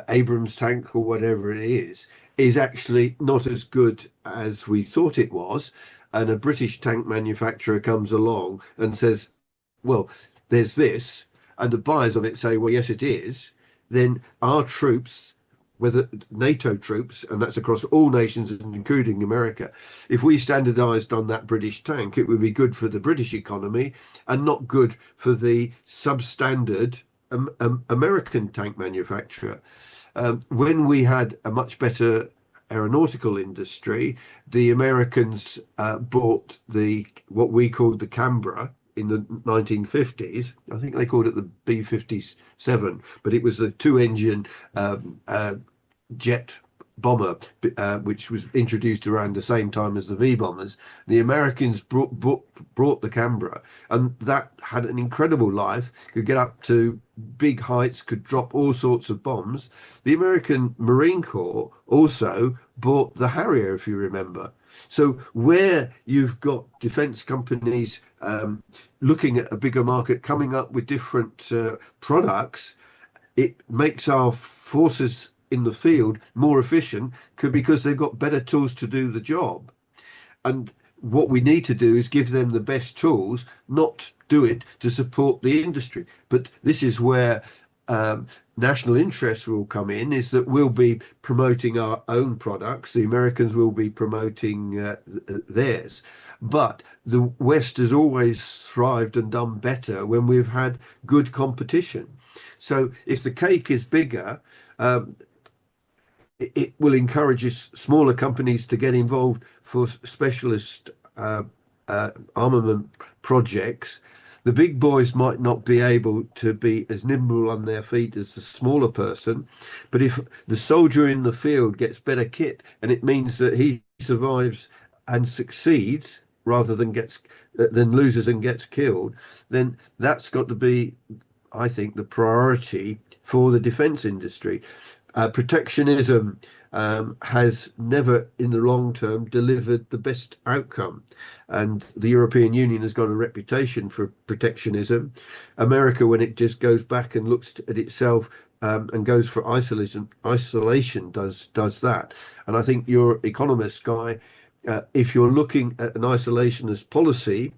Abrams tank or whatever it is actually not as good as we thought it was, and a British tank manufacturer comes along and says, well, there's this, and the buyers of it say, well, yes, it is, then our troops, whether NATO troops, and that's across all nations, including America, if we standardized on that British tank, it would be good for the British economy and not good for the substandard American tank manufacturer. When we had a much better aeronautical industry, the Americans bought what we called the Canberra in the 1950s. I think they called it the B-57, but it was a two-engine jet bomber, which was introduced around the same time as the V bombers. The Americans brought the Canberra, and that had an incredible life, could get up to big heights, could drop all sorts of bombs. The American Marine Corps also bought the Harrier, if you remember. So where you've got defence companies looking at a bigger market, coming up with different products, it makes our forces in the field more efficient because they've got better tools to do the job. And what we need to do is give them the best tools, not do it to support the industry. But this is where national interest will come in, is that we'll be promoting our own products. The Americans will be promoting theirs. But the West has always thrived and done better when we've had good competition. So if the cake is bigger, um, it will encourage smaller companies to get involved for specialist armament projects. The big boys might not be able to be as nimble on their feet as the smaller person, but if the soldier in the field gets better kit and it means that he survives and succeeds rather than loses and gets killed, then that's got to be, I think, the priority for the defence industry. Protectionism has never, in the long term, delivered the best outcome. And the European Union has got a reputation for protectionism. America, when it just goes back and looks at itself and goes for isolation does that. And I think your economist guy, if you're looking at an isolationist policy,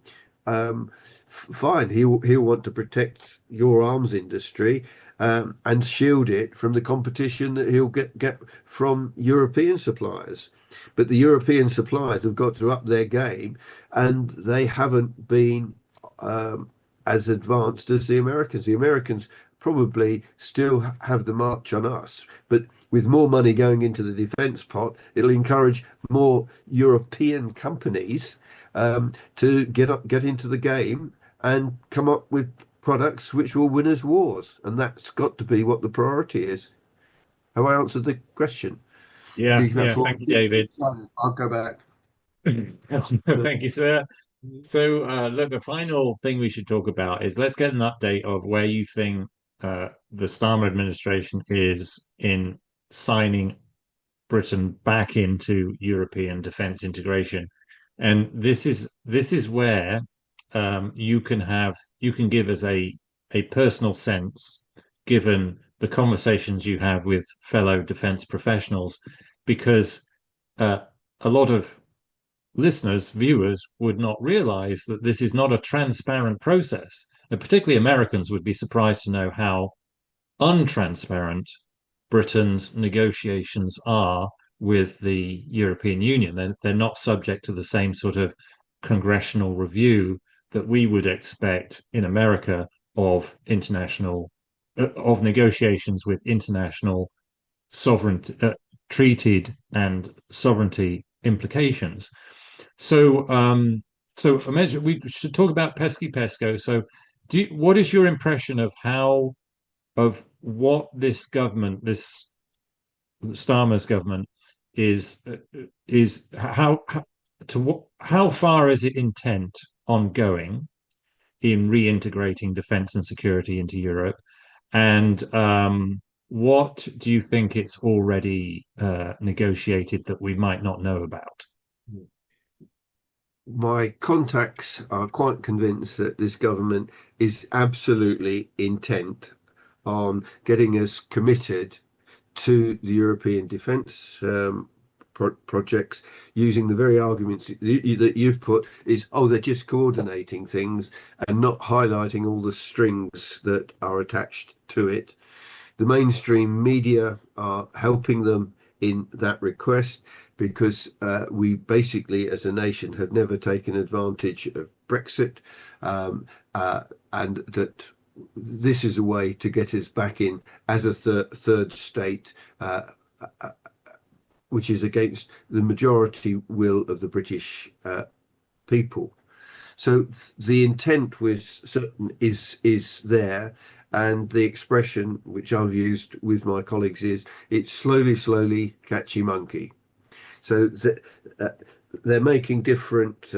fine, he'll want to protect your arms industry and shield it from the competition that he'll get from European suppliers. But the European suppliers have got to up their game, and they haven't been as advanced as the Americans. The Americans probably still have the march on us, but with more money going into the defence pot, it'll encourage more European companies to get into the game and come up with products which will win us wars. And that's got to be what the priority is. Have I answered the question? Yeah, You yeah. perhaps Thank want you, David. I'll go back. Thank you, sir. So, look, the final thing we should talk about is let's get an update of where you think the Starmer administration is in signing Britain back into European defence integration. And this is where you can give us a personal sense, given the conversations you have with fellow defence professionals, because uh, a lot of listeners, viewers would not realize that this is not a transparent process. And particularly Americans would be surprised to know how untransparent Britain's negotiations are with the European Union. They're not subject to the same sort of congressional review that we would expect in America of international of negotiations with international sovereignty, treated and sovereignty implications. So, so imagine we should talk about pesky pesco. So, what is your impression of how of what this government, this Starmer's government, is how far is it intent on going in reintegrating defence and security into Europe, and what do you think it's already negotiated that we might not know about? My contacts are quite convinced that this government is absolutely intent on getting us committed to the European defence projects, using the very arguments that you've put is, oh, they're just coordinating things and not highlighting all the strings that are attached to it. The mainstream media are helping them in that request because we basically, as a nation, have never taken advantage of Brexit, and that this is a way to get us back in as a third state, which is against the majority will of the British people. So the intent was certain is there, and the expression which I've used with my colleagues is it's slowly catchy monkey. So they're making different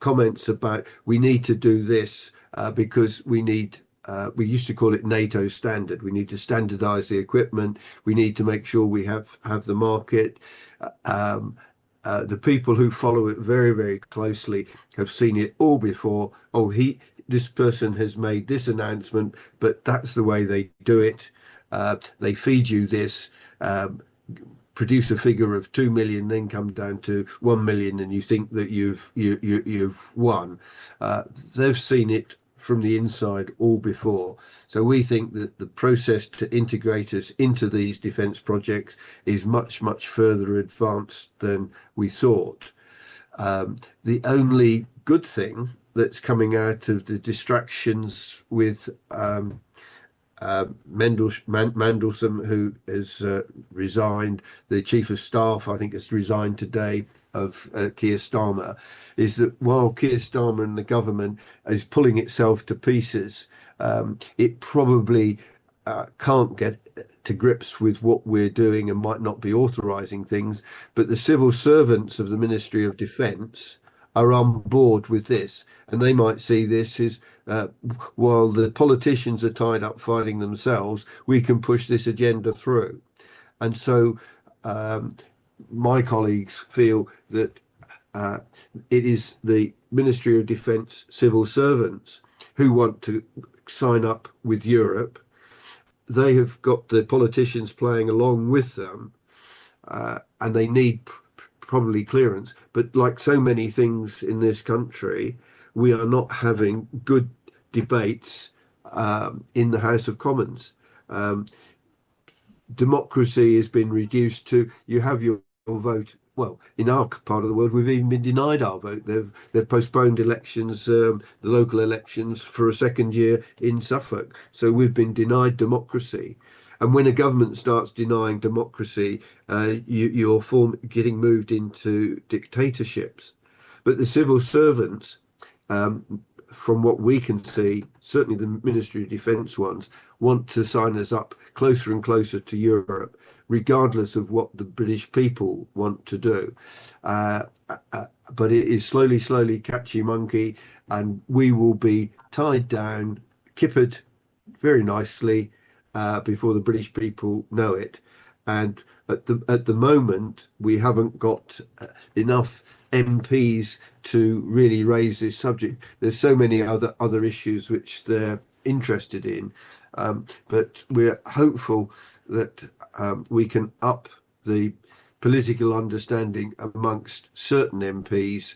comments about we need to do this because we used to call it NATO standard. We need to standardize the equipment. We need to make sure we have the market. The people who follow it very closely have seen it all before. Oh, this person has made this announcement, but that's the way they do it. They feed you this. um, produce a figure of 2 million, then come down to 1 million, and you think that you've won. Uh, they've seen it from the inside all before. So we think that the process to integrate us into these defence projects is much, much further advanced than we thought. The only good thing that's coming out of the distractions with Mendelssohn, who has resigned, the chief of staff, I think, has resigned today, of Keir Starmer, is that while Keir Starmer and the government is pulling itself to pieces, it probably can't get to grips with what we're doing and might not be authorising things. But the civil servants of the Ministry of Defence are on board with this, and they might see this as while the politicians are tied up fighting themselves, we can push this agenda through. And so um, my colleagues feel that uh, it is the Ministry of Defence civil servants who want to sign up with Europe. They have got the politicians playing along with them, and they need probably clearance. But like so many things in this country, we are not having good debates in the House of Commons. Um, Democracy has been reduced to you have your vote. Well, in our part of the world, we've even been denied our vote. They've postponed elections, the local elections, for a second year in Suffolk. So we've been denied democracy. And when a government starts denying democracy, you're getting moved into dictatorships. But the civil servants, um, from what we can see, certainly the Ministry of Defence ones, want to sign us up closer and closer to Europe, regardless of what the British people want to do. Uh, but it is slowly, slowly catchy monkey, and we will be tied down, kippered very nicely before the British people know it. And at the moment, we haven't got enough MPs to really raise this subject. There's so many other issues which they're interested in, but we're hopeful that we can up the political understanding amongst certain MPs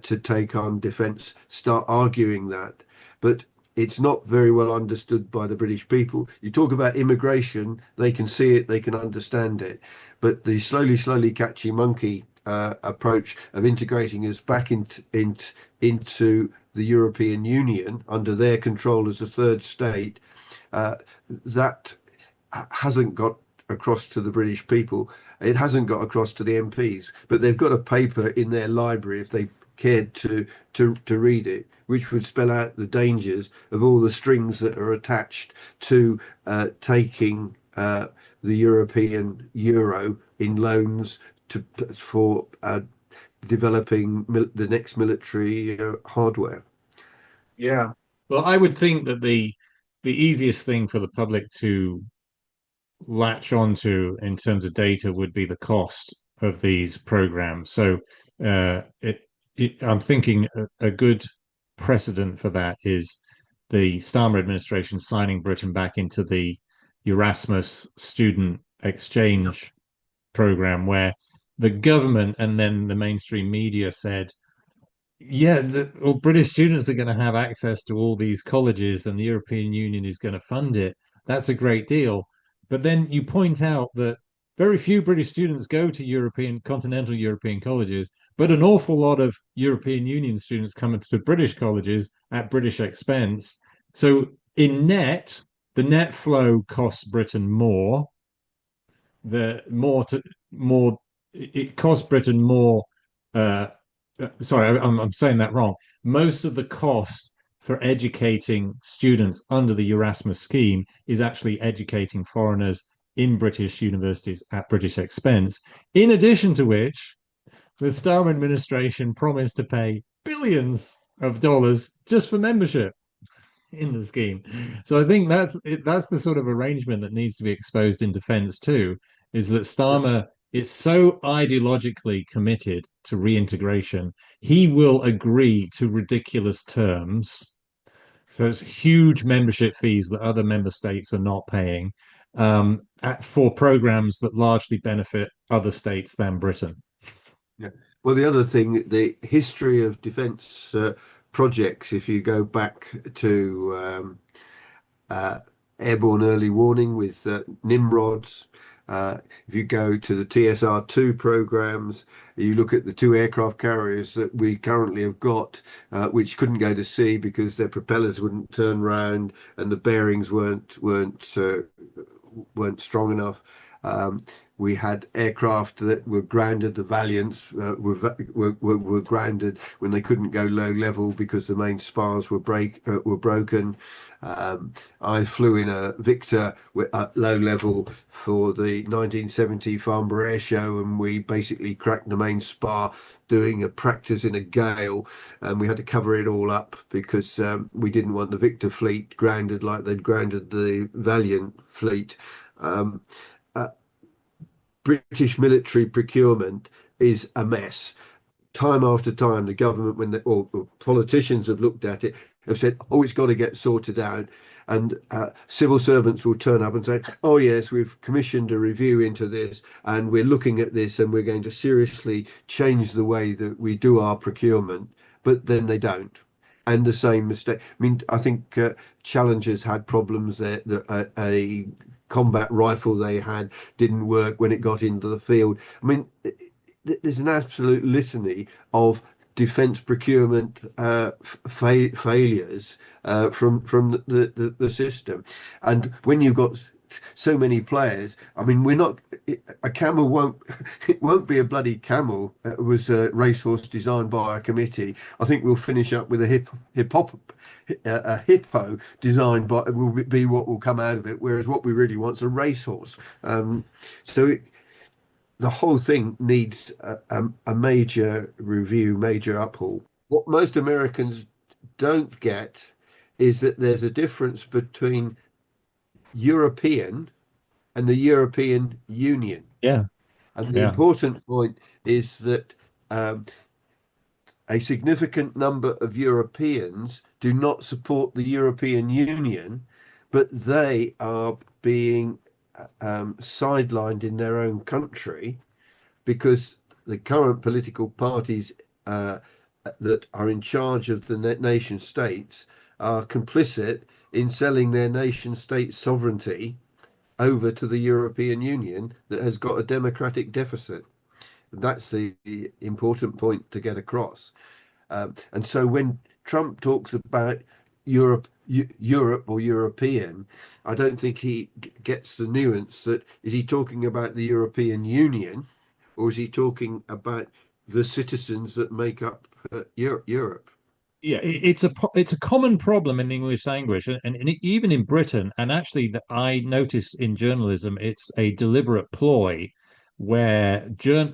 to take on defence, start arguing that. But it's not very well understood by the British people. You talk about immigration, they can see it, they can understand it. But the slowly, slowly catchy monkey approach of integrating us back into the European Union under their control as a third state, uh, that hasn't got across to the British people. It hasn't got across to the MPs, but they've got a paper in their library if they cared to read it, which would spell out the dangers of all the strings that are attached to taking the European euro in loans for developing the next military hardware. Yeah. Well, I would think that the easiest thing for the public to latch onto in terms of data would be the cost of these programs. So I'm thinking a good precedent for that is the Starmer administration signing Britain back into the Erasmus student exchange program, where the government and then the mainstream media said, yeah, well, British students are going to have access to all these colleges and the European Union is going to fund it. That's a great deal. But then you point out that very few British students go to continental European colleges, but an awful lot of European Union students come into British colleges at British expense. So in net, the net flow costs Britain more. The more to more it costs Britain more uh, sorry, I'm saying that wrong. Most of the cost for educating students under the Erasmus scheme is actually educating foreigners in British universities at British expense. In addition to which, the Starmer administration promised to pay billions of dollars just for membership in the scheme. So I think that's the sort of arrangement that needs to be exposed in defence too, is that Starmer is so ideologically committed to reintegration, he will agree to ridiculous terms. So it's huge membership fees that other member states are not paying. for programs that largely benefit other states than Britain. Yeah. Well, the other thing, the history of defence projects, if you go back to uh, airborne early warning with Nimrods, if you go to the TSR-2 programs, you look at the two aircraft carriers that we currently have got, which couldn't go to sea because their propellers wouldn't turn round and the bearings weren't strong enough. Um, we had aircraft that were grounded. The Valiants were grounded when they couldn't go low level because the main spars were broken. Um, I flew in a Victor at low level for the 1970 Farnborough Air Show, and we basically cracked the main spar doing a practice in a gale, and we had to cover it all up because we didn't want the Victor fleet grounded like they'd grounded the Valiant fleet. Um, uh, British military procurement is a mess. Time after time, the government, or politicians have looked at it, have said, "Oh, it's got to get sorted out." And civil servants will turn up and say, "Oh, yes, we've commissioned a review into this, and we're looking at this, and we're going to seriously change the way that we do our procurement." But then they don't. And the same mistake. I mean, I think Challengers had problems there. A combat rifle they had didn't work when it got into the field. I mean, there's an absolute litany of defence procurement failures from the system, and when you've got so many players, I mean, we're not a camel won't it won't be a bloody camel. It was a racehorse designed by a committee. I think we'll finish up with a hippo designed by will be what will come out of it. Whereas what we really want is a racehorse. So the whole thing needs a major review, major uphaul. What most Americans don't get is that there's a difference between European and the European Union. Yeah, And the yeah, important point is that um, a significant number of Europeans do not support the European Union, but they are being sidelined in their own country because the current political parties uh, that are in charge of the nation states are complicit in selling their nation state sovereignty over to the European Union that has got a democratic deficit. That's the important point to get across. And so when Trump talks about Europe or European, I don't think he gets the nuance that is he talking about the European Union or is he talking about the citizens that make up Europe? yeah. It's a common problem in the English language, and even in Britain. And actually, I noticed in journalism, it's a deliberate ploy where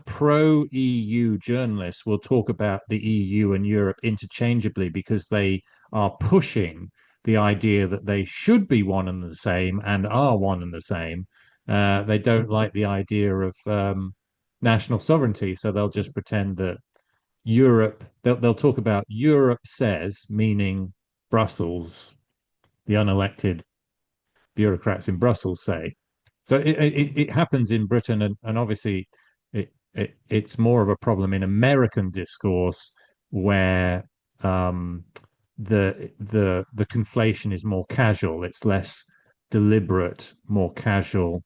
pro EU journalists will talk about the EU and Europe interchangeably because they are pushing the idea that they should be one and the same and are one and the same. They don't like the idea of national sovereignty, so they'll just pretend that Europe, they'll talk about Europe says, meaning Brussels, the unelected bureaucrats in Brussels say. So it happens in Britain, and obviously it's more of a problem in American discourse where the conflation is more casual, it's less deliberate, more casual,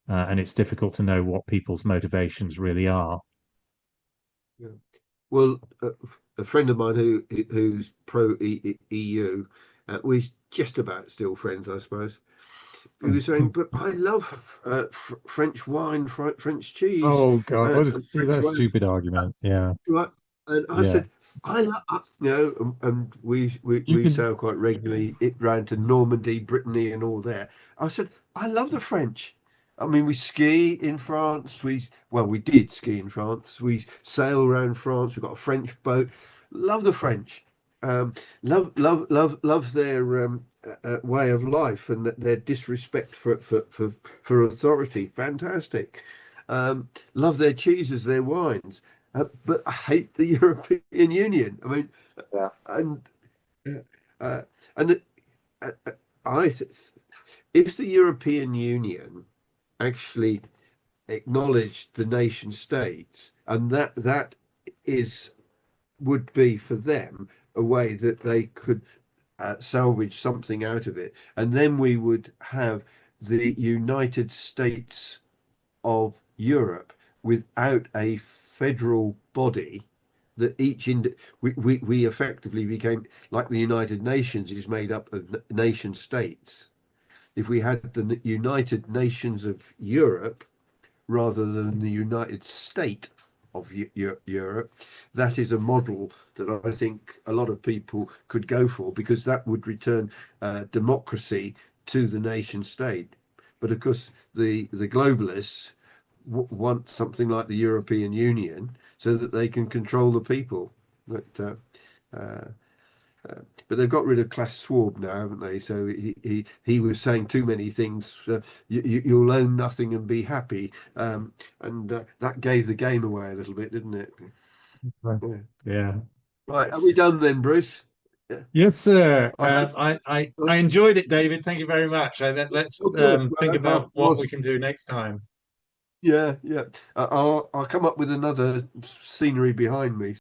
and it's difficult to know what people's motivations really are. Yeah. Well, a friend of mine who's pro EU, we're just about still friends, I suppose. He was saying, "But I love French wine, French cheese, Oh God, what is and French that rose." stupid argument? Yeah, Right. And I yeah. said, I love, and You we can. sail quite regularly it round to Normandy, Brittany, and all there. I said, I love the French. I mean, we ski in France. We did ski in France. We sail around France. We've got a French boat. Love the French. Love their way of life and their disrespect for authority. Fantastic. Love their cheeses, their wines. But I hate the European Union. I mean, Yeah. and uh, and uh, I, if the European Union actually acknowledged the nation states, and that is would be for them a way that they could salvage something out of it, and then we would have the United States of Europe without a federal body that we effectively became like the United Nations is made up of nation states. If we had the United Nations of Europe rather than the United State of Europe, that is a model that I think a lot of people could go for because that would return democracy to the nation state. But of course, the globalists want something like the European Union so that they can control the people. But uh, but they've got rid of Klaus Schwab now, haven't they? So he was saying too many things. You'll own nothing and be happy, and that gave the game away a little bit, didn't it? Right. Yeah. Yeah. Right, are we done then, Bruce? Yeah. Yes, sir. I hope. I enjoyed it, David. Thank you very much. Let's Oh, good. think Well, about what we was can do next time. yeah, yeah. I'll come up with another scenery behind me.